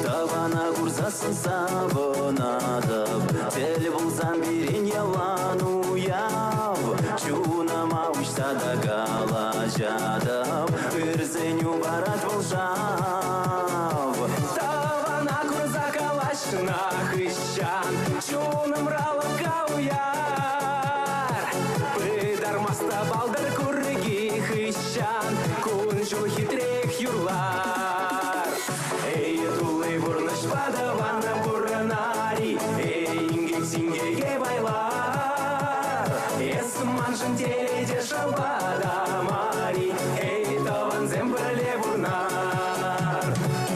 Табана курсасын сабынадып, тел булсан бирин ялану яв. Чунама учса да калажадып, үрзеню барат волжав. Табана курса калашна хыщан, чуным ралым кауяр. Пыдармаста балдар курги хыщан, кунжу хитрек юрлар. Эй, тулы бурныш падавана буранари, эй, ингек сингеге байлар. Эсым маншын теледе шалбада мари, эй, таван зембірле бурнар.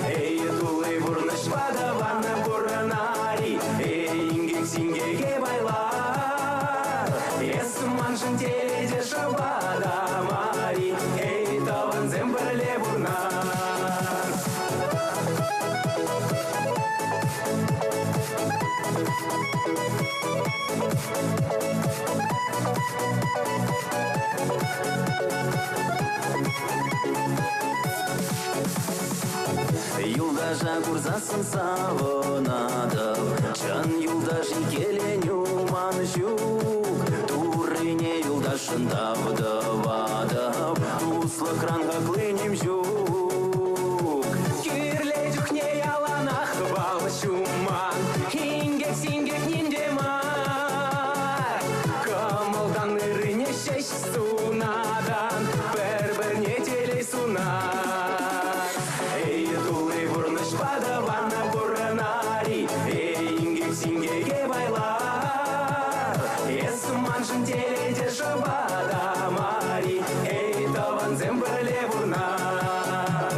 Эй, тулы бурныш падавана буранари, эй, ингек сингеге байлар. Эсым маншын теледе шалбада мари, эй, таван зембірле бурнар. Юлдажа курсасын савынадып, чын юлдаш икеленю манжук. Турыне юлдашын тавдывадып, туслы кранға клынем жук. Кирле жүхне яланах балы шуман, ингек сингек ниндемар. Кымылдан ырыне шеш сунадан, бір-бірне телей сунар. Эй, тулы бурныш падавана буранари, эй, ингек сингеге байлар. Эсым маншын теледе шабада мари, эй, таван зембірле бурнар.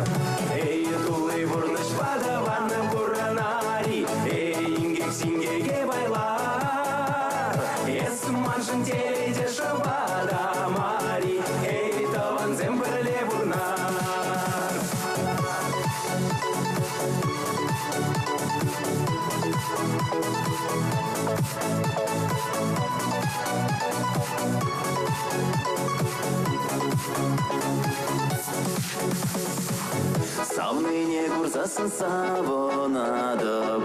Эй, тулы бурныш падавана буранари, эй, ингек сингеге байлар. Эсым маншын теледе шабада мари, эй, таван зембірле бурнар. Савныне курсасын савынадып,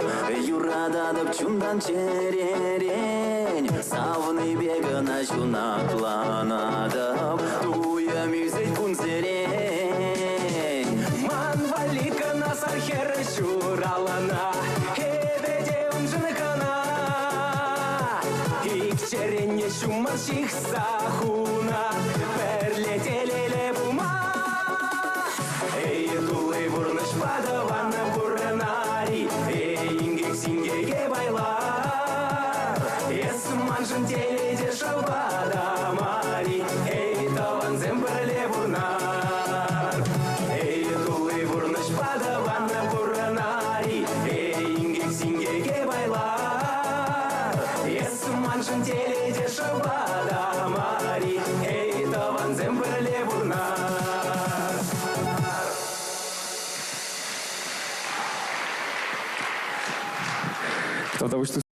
юрададып чундан черерень. Савны бегына чунакланадып, туя мюзет кунзерень. Манваликана сархеры чуралана, эбеде унжыныкана. Икчерене чумарщих сахуна, перлетелеле бума. Эй, тулы бурныш падавана буранари, эй, ингек сингеге байлар. Эсым маншын теледе шалбада мари, эй, таван зембірле бурнар. Эй, тулы бурныш падавана буранари, эй, ингек сингеге байлар. Эсым маншын теледе шалбада мари, эй, таван зембірле бурнар. Потому что